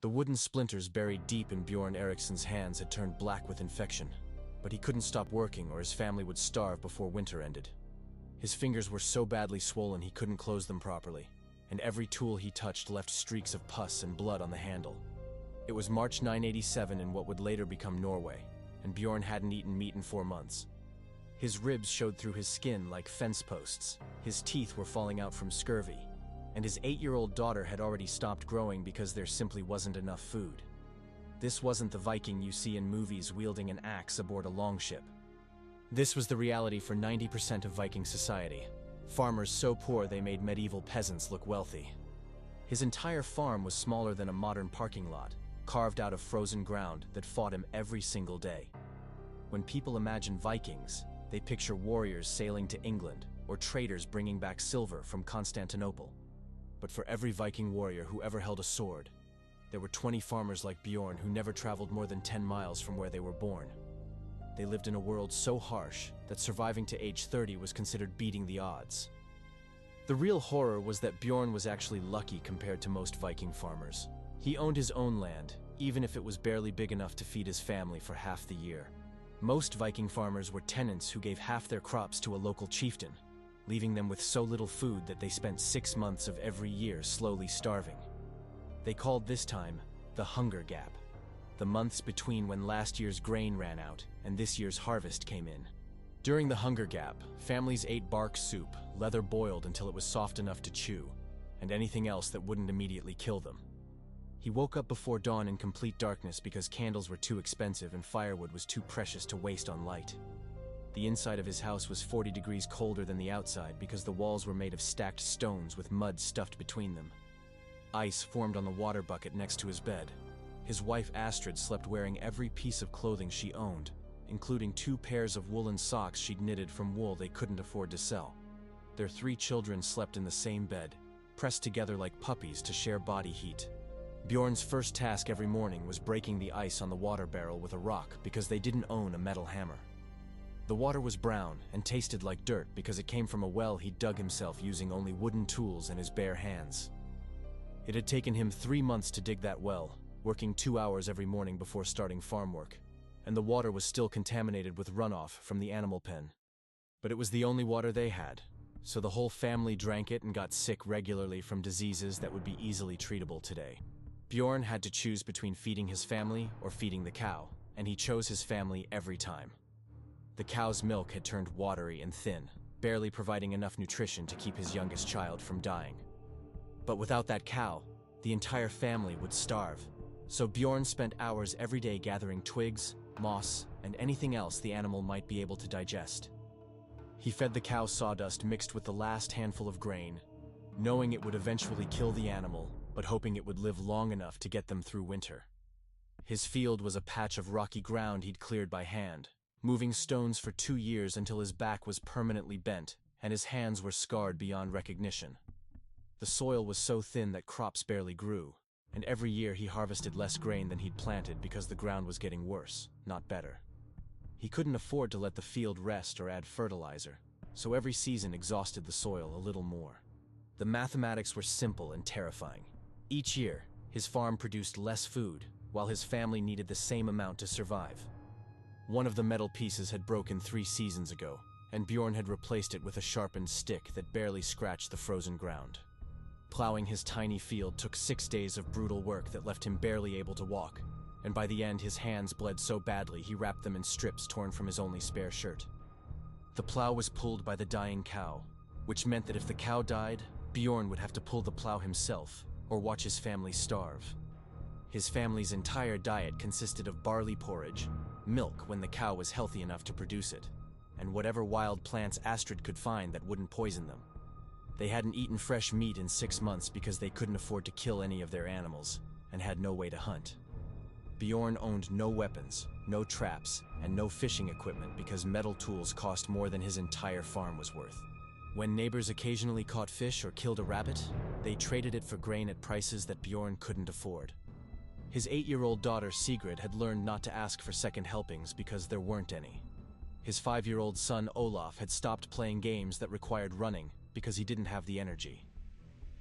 The wooden splinters buried deep in Bjorn Eriksson's hands had turned black with infection, but he couldn't stop working or his family would starve before winter ended. His fingers were so badly swollen he couldn't close them properly, and every tool he touched left streaks of pus and blood on the handle. It was March 987 in what would later become Norway, and Bjorn hadn't eaten meat in 4 months. His ribs showed through his skin like fence posts, his teeth were falling out from scurvy, and his 8-year-old daughter had already stopped growing because there simply wasn't enough food. This wasn't the Viking you see in movies wielding an axe aboard a longship. This was the reality for 90% of Viking society. Farmers so poor they made medieval peasants look wealthy. His entire farm was smaller than a modern parking lot, carved out of frozen ground that fought him every single day. When people imagine Vikings, they picture warriors sailing to England or traders bringing back silver from Constantinople. But for every Viking warrior who ever held a sword, there were 20 farmers like Bjorn who never traveled more than 10 miles from where they were born. They lived in a world so harsh that surviving to age 30 was considered beating the odds. The real horror was that Bjorn was actually lucky compared to most Viking farmers. He owned his own land, even if it was barely big enough to feed his family for half the year. Most Viking farmers were tenants who gave half their crops to a local chieftain, leaving them with so little food that they spent 6 months of every year slowly starving. They called this time the hunger gap, the months between when last year's grain ran out and this year's harvest came in. During the hunger gap, families ate bark soup, leather boiled until it was soft enough to chew, and anything else that wouldn't immediately kill them. He woke up before dawn in complete darkness because candles were too expensive and firewood was too precious to waste on light. The inside of his house was 40 degrees colder than the outside because the walls were made of stacked stones with mud stuffed between them. Ice formed on the water bucket next to his bed. His wife Astrid slept wearing every piece of clothing she owned, including 2 pairs of woolen socks she'd knitted from wool they couldn't afford to sell. Their 3 children slept in the same bed, pressed together like puppies to share body heat. Bjorn's first task every morning was breaking the ice on the water barrel with a rock because they didn't own a metal hammer. The water was brown and tasted like dirt because it came from a well he dug himself using only wooden tools and his bare hands. It had taken him 3 months to dig that well, working 2 hours every morning before starting farm work, and the water was still contaminated with runoff from the animal pen. But it was the only water they had, so the whole family drank it and got sick regularly from diseases that would be easily treatable today. Bjorn had to choose between feeding his family or feeding the cow, and he chose his family every time. The cow's milk had turned watery and thin, barely providing enough nutrition to keep his youngest child from dying. But without that cow, the entire family would starve, so Bjorn spent hours every day gathering twigs, moss, and anything else the animal might be able to digest. He fed the cow sawdust mixed with the last handful of grain, knowing it would eventually kill the animal, but hoping it would live long enough to get them through winter. His field was a patch of rocky ground he'd cleared by hand, moving stones for 2 years until his back was permanently bent and his hands were scarred beyond recognition. The soil was so thin that crops barely grew, and every year he harvested less grain than he'd planted because the ground was getting worse, not better. He couldn't afford to let the field rest or add fertilizer, so every season exhausted the soil a little more. The mathematics were simple and terrifying. Each year, his farm produced less food, while his family needed the same amount to survive. One of the metal pieces had broken 3 seasons ago, and Bjorn had replaced it with a sharpened stick that barely scratched the frozen ground. Plowing his tiny field took 6 days of brutal work that left him barely able to walk, and by the end his hands bled so badly he wrapped them in strips torn from his only spare shirt. The plow was pulled by the dying cow, which meant that if the cow died, Bjorn would have to pull the plow himself, or watch his family starve. His family's entire diet consisted of barley porridge, milk when the cow was healthy enough to produce it, and whatever wild plants Astrid could find that wouldn't poison them. They hadn't eaten fresh meat in 6 months because they couldn't afford to kill any of their animals, and had no way to hunt. Bjorn owned no weapons, no traps, and no fishing equipment because metal tools cost more than his entire farm was worth. When neighbors occasionally caught fish or killed a rabbit, they traded it for grain at prices that Bjorn couldn't afford. His 8-year-old daughter Sigrid had learned not to ask for second helpings because there weren't any. His 5-year-old son Olaf had stopped playing games that required running because he didn't have the energy.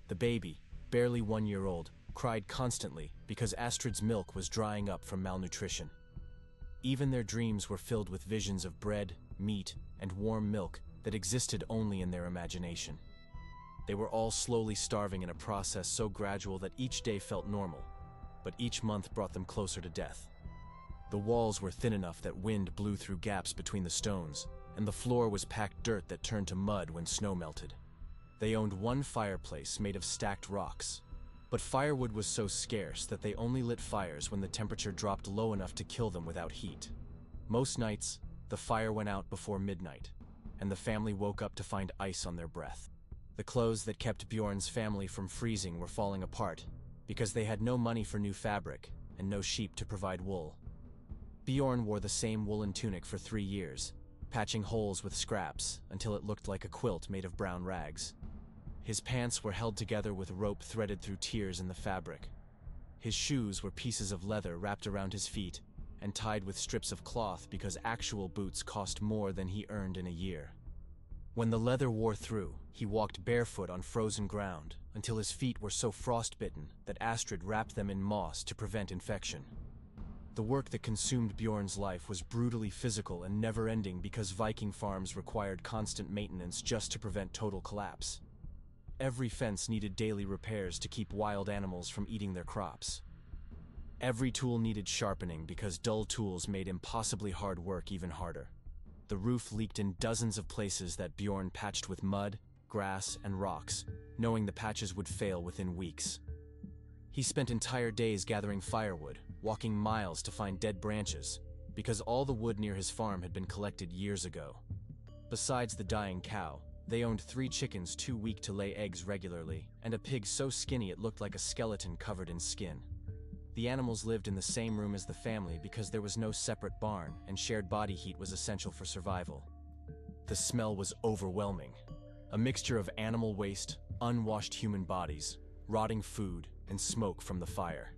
The baby, barely 1 year old, cried constantly because Astrid's milk was drying up from malnutrition. Even their dreams were filled with visions of bread, meat, and warm milk that existed only in their imagination. They were all slowly starving in a process so gradual that each day felt normal, but each month brought them closer to death. The walls were thin enough that wind blew through gaps between the stones, and the floor was packed dirt that turned to mud when snow melted. They owned one fireplace made of stacked rocks, but firewood was so scarce that they only lit fires when the temperature dropped low enough to kill them without heat. Most nights, the fire went out before midnight, and the family woke up to find ice on their breath. The clothes that kept Bjorn's family from freezing were falling apart because they had no money for new fabric and no sheep to provide wool. Bjorn wore the same woolen tunic for 3 years, patching holes with scraps until it looked like a quilt made of brown rags. His pants were held together with rope threaded through tears in the fabric. His shoes were pieces of leather wrapped around his feet and tied with strips of cloth because actual boots cost more than he earned in a year. When the leather wore through, he walked barefoot on frozen ground until his feet were so frostbitten that Astrid wrapped them in moss to prevent infection. The work that consumed Bjorn's life was brutally physical and never-ending because Viking farms required constant maintenance just to prevent total collapse. Every fence needed daily repairs to keep wild animals from eating their crops. Every tool needed sharpening because dull tools made impossibly hard work even harder. The roof leaked in dozens of places that Bjorn patched with mud, grass, and rocks, knowing the patches would fail within weeks. He spent entire days gathering firewood, walking miles to find dead branches, because all the wood near his farm had been collected years ago. Besides the dying cow, they owned 3 chickens too weak to lay eggs regularly, and a pig so skinny it looked like a skeleton covered in skin. The animals lived in the same room as the family because there was no separate barn, and shared body heat was essential for survival. The smell was overwhelming. A mixture of animal waste, unwashed human bodies, rotting food, and smoke from the fire.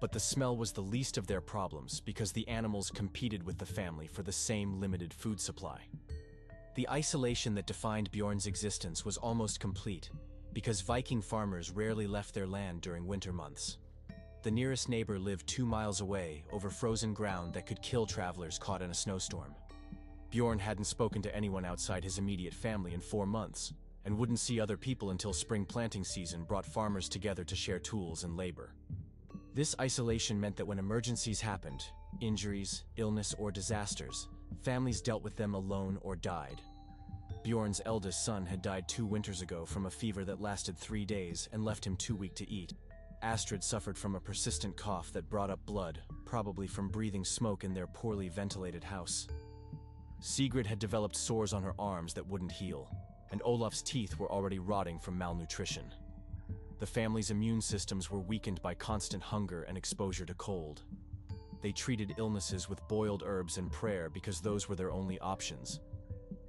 But the smell was the least of their problems because the animals competed with the family for the same limited food supply. The isolation that defined Bjorn's existence was almost complete because Viking farmers rarely left their land during winter months. The nearest neighbor lived 2 miles away over frozen ground that could kill travelers caught in a snowstorm. Bjorn hadn't spoken to anyone outside his immediate family in 4 months, and wouldn't see other people until spring planting season brought farmers together to share tools and labor. This isolation meant that when emergencies happened, injuries, illness, or disasters, families dealt with them alone or died. Bjorn's eldest son had died 2 winters ago from a fever that lasted 3 days and left him too weak to eat. Astrid suffered from a persistent cough that brought up blood, probably from breathing smoke in their poorly ventilated house. Sigrid had developed sores on her arms that wouldn't heal, and Olaf's teeth were already rotting from malnutrition. The family's immune systems were weakened by constant hunger and exposure to cold. They treated illnesses with boiled herbs and prayer because those were their only options.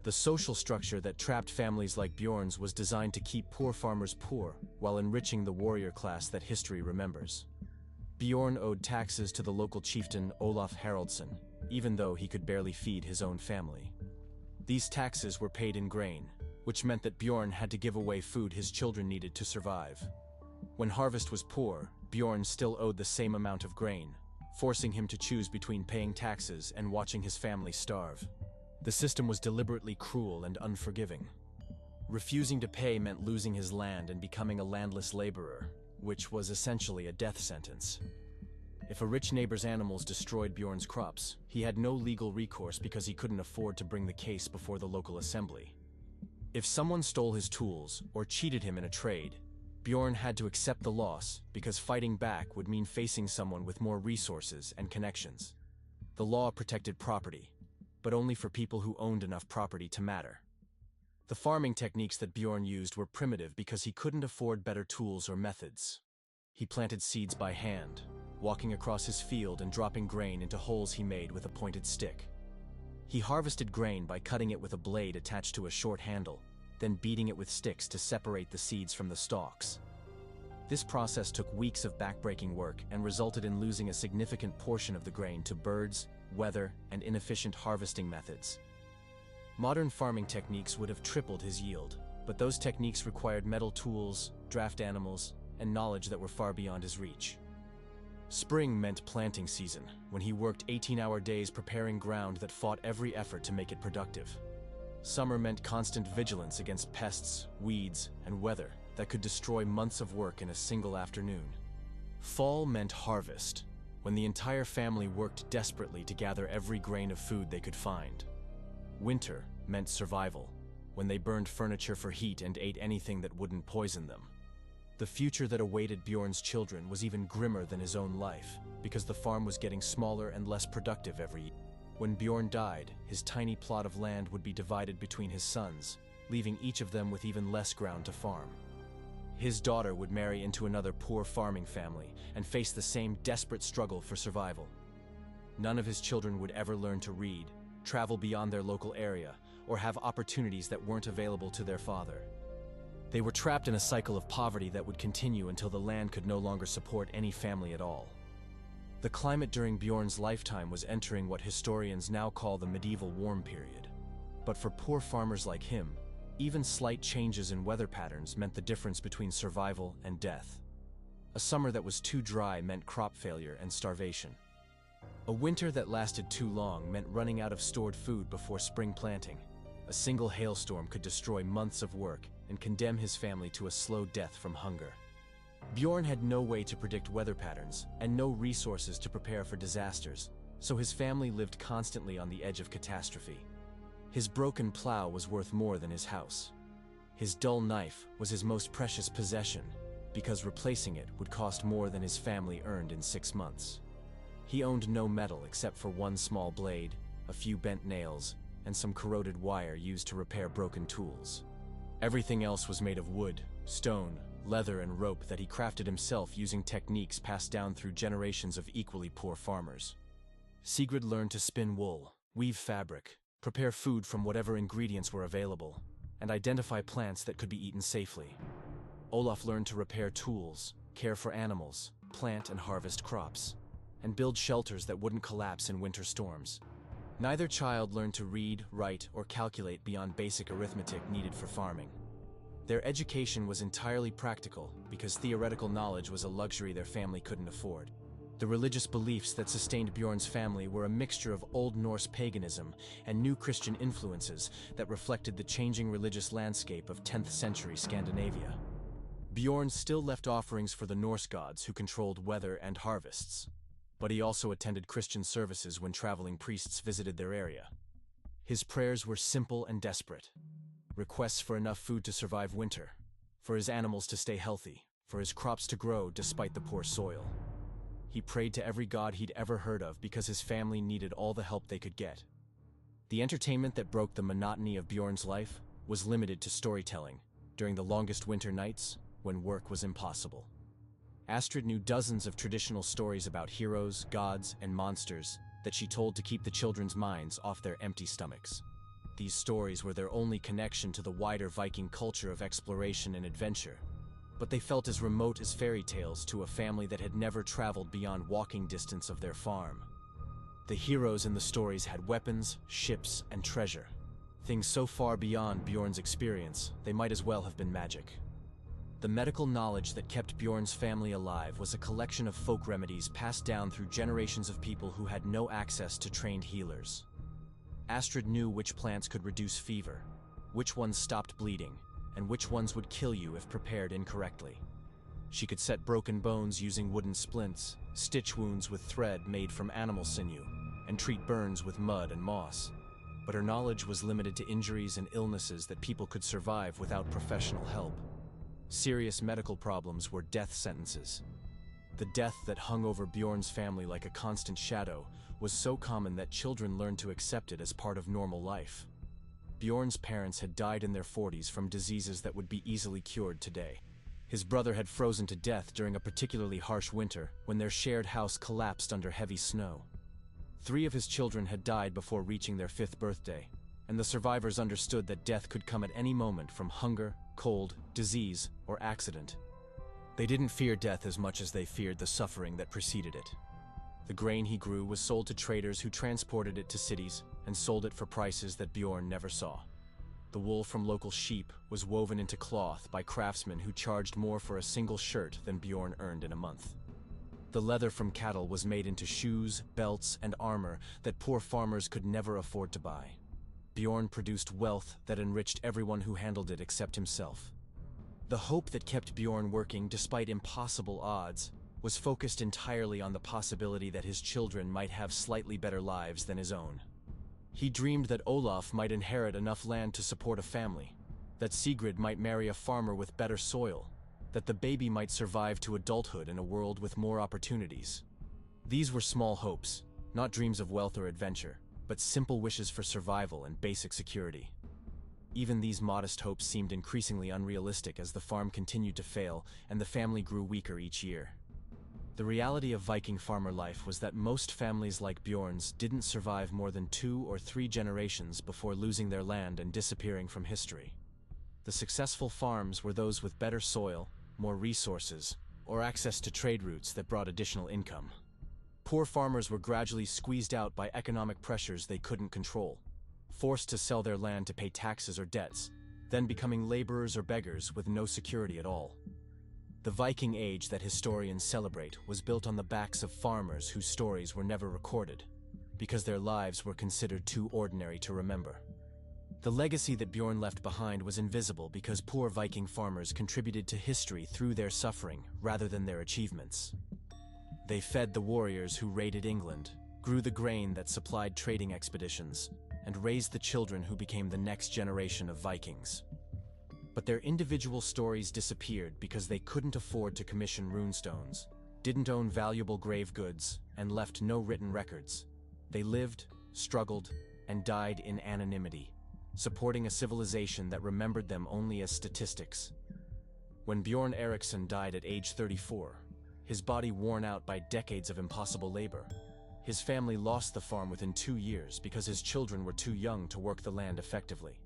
The social structure that trapped families like Bjorn's was designed to keep poor farmers poor while enriching the warrior class that history remembers. Bjorn owed taxes to the local chieftain Olaf Haraldsson, even though he could barely feed his own family. These taxes were paid in grain, which meant that Bjorn had to give away food his children needed to survive. When harvest was poor, Bjorn still owed the same amount of grain, forcing him to choose between paying taxes and watching his family starve. The system was deliberately cruel and unforgiving. Refusing to pay meant losing his land and becoming a landless laborer, which was essentially a death sentence. If a rich neighbor's animals destroyed Bjorn's crops, he had no legal recourse because he couldn't afford to bring the case before the local assembly. If someone stole his tools or cheated him in a trade, Bjorn had to accept the loss because fighting back would mean facing someone with more resources and connections. The law protected property, but only for people who owned enough property to matter. The farming techniques that Bjorn used were primitive because he couldn't afford better tools or methods. He planted seeds by hand, walking across his field and dropping grain into holes he made with a pointed stick. He harvested grain by cutting it with a blade attached to a short handle, then beating it with sticks to separate the seeds from the stalks. This process took weeks of backbreaking work and resulted in losing a significant portion of the grain to birds, weather, and inefficient harvesting methods. Modern farming techniques would have tripled his yield, but those techniques required metal tools, draft animals, and knowledge that were far beyond his reach. Spring meant planting season, when he worked 18-hour days preparing ground that fought every effort to make it productive. Summer meant constant vigilance against pests, weeds, and weather that could destroy months of work in a single afternoon. Fall meant harvest, when the entire family worked desperately to gather every grain of food they could find. Winter meant survival, when they burned furniture for heat and ate anything that wouldn't poison them. The future that awaited Bjorn's children was even grimmer than his own life, because the farm was getting smaller and less productive every year. When Bjorn died, his tiny plot of land would be divided between his sons, leaving each of them with even less ground to farm. His daughter would marry into another poor farming family and face the same desperate struggle for survival. None of his children would ever learn to read, travel beyond their local area, or have opportunities that weren't available to their father. They were trapped in a cycle of poverty that would continue until the land could no longer support any family at all. The climate during Bjorn's lifetime was entering what historians now call the medieval warm period. But for poor farmers like him, even slight changes in weather patterns meant the difference between survival and death. A summer that was too dry meant crop failure and starvation. A winter that lasted too long meant running out of stored food before spring planting. A single hailstorm could destroy months of work and condemn his family to a slow death from hunger. Bjorn had no way to predict weather patterns and no resources to prepare for disasters, so his family lived constantly on the edge of catastrophe. His broken plow was worth more than his house. His dull knife was his most precious possession, because replacing it would cost more than his family earned in 6 months. He owned no metal except for one small blade, a few bent nails, and some corroded wire used to repair broken tools. Everything else was made of wood, stone, leather, and rope that he crafted himself using techniques passed down through generations of equally poor farmers. Sigrid learned to spin wool, weave fabric, prepare food from whatever ingredients were available, and identify plants that could be eaten safely. Olaf learned to repair tools, care for animals, plant and harvest crops, and build shelters that wouldn't collapse in winter storms. Neither child learned to read, write, or calculate beyond basic arithmetic needed for farming. Their education was entirely practical because theoretical knowledge was a luxury their family couldn't afford. The religious beliefs that sustained Bjorn's family were a mixture of Old Norse paganism and new Christian influences that reflected the changing religious landscape of 10th century Scandinavia. Bjorn still left offerings for the Norse gods who controlled weather and harvests, but he also attended Christian services when traveling priests visited their area. His prayers were simple and desperate. Requests for enough food to survive winter, for his animals to stay healthy, for his crops to grow despite the poor soil. He prayed to every god he'd ever heard of because his family needed all the help they could get. The entertainment that broke the monotony of Bjorn's life was limited to storytelling during the longest winter nights when work was impossible. Astrid knew dozens of traditional stories about heroes, gods, and monsters that she told to keep the children's minds off their empty stomachs. These stories were their only connection to the wider Viking culture of exploration and adventure, but they felt as remote as fairy tales to a family that had never traveled beyond walking distance of their farm. The heroes in the stories had weapons, ships, and treasure, things so far beyond Bjorn's experience they might as well have been magic. The medical knowledge that kept Bjorn's family alive was a collection of folk remedies passed down through generations of people who had no access to trained healers. Astrid knew which plants could reduce fever, which ones stopped bleeding, and which ones would kill you if prepared incorrectly. She could set broken bones using wooden splints, stitch wounds with thread made from animal sinew, and treat burns with mud and moss. But her knowledge was limited to injuries and illnesses that people could survive without professional help. Serious medical problems were death sentences. The death that hung over Bjorn's family like a constant shadow was so common that children learned to accept it as part of normal life. Bjorn's parents had died in their 40s from diseases that would be easily cured today. His brother had frozen to death during a particularly harsh winter when their shared house collapsed under heavy snow. 3 of his children had died before reaching their 5th birthday, and the survivors understood that death could come at any moment from hunger, cold, disease, or accident. They didn't fear death as much as they feared the suffering that preceded it. The grain he grew was sold to traders who transported it to cities and sold it for prices that Bjorn never saw. The wool from local sheep was woven into cloth by craftsmen who charged more for a single shirt than Bjorn earned in a month. The leather from cattle was made into shoes, belts, and armor that poor farmers could never afford to buy. Bjorn produced wealth that enriched everyone who handled it except himself. The hope that kept Bjorn working despite impossible odds was focused entirely on the possibility that his children might have slightly better lives than his own. He dreamed that Olaf might inherit enough land to support a family, that Sigrid might marry a farmer with better soil, that the baby might survive to adulthood in a world with more opportunities. These were small hopes, not dreams of wealth or adventure, but simple wishes for survival and basic security. Even these modest hopes seemed increasingly unrealistic as the farm continued to fail and the family grew weaker each year. The reality of Viking farmer life was that most families like Bjorn's didn't survive more than 2 or 3 generations before losing their land and disappearing from history. The successful farms were those with better soil, more resources, or access to trade routes that brought additional income. Poor farmers were gradually squeezed out by economic pressures they couldn't control, forced to sell their land to pay taxes or debts, then becoming laborers or beggars with no security at all. The Viking Age that historians celebrate was built on the backs of farmers whose stories were never recorded, because their lives were considered too ordinary to remember. The legacy that Bjorn left behind was invisible because poor Viking farmers contributed to history through their suffering rather than their achievements. They fed the warriors who raided England, grew the grain that supplied trading expeditions, and raised the children who became the next generation of Vikings. But their individual stories disappeared because they couldn't afford to commission runestones, didn't own valuable grave goods, and left no written records. They lived, struggled, and died in anonymity, supporting a civilization that remembered them only as statistics. When Bjorn Eriksson died at age 34, his body worn out by decades of impossible labor, his family lost the farm within 2 years because his children were too young to work the land effectively.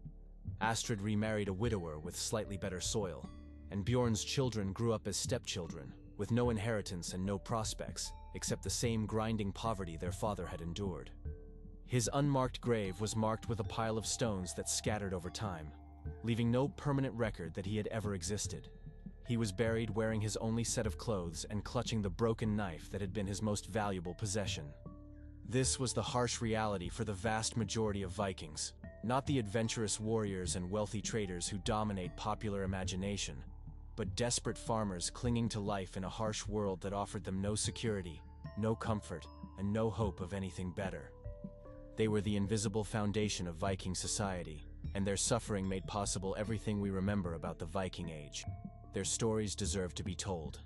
Astrid remarried a widower with slightly better soil, and Bjorn's children grew up as stepchildren, with no inheritance and no prospects, except the same grinding poverty their father had endured. His unmarked grave was marked with a pile of stones that scattered over time, leaving no permanent record that he had ever existed. He was buried wearing his only set of clothes and clutching the broken knife that had been his most valuable possession. This was the harsh reality for the vast majority of Vikings, not the adventurous warriors and wealthy traders who dominate popular imagination, but desperate farmers clinging to life in a harsh world that offered them no security, no comfort, and no hope of anything better. They were the invisible foundation of Viking society, and their suffering made possible everything we remember about the Viking Age. Their stories deserve to be told.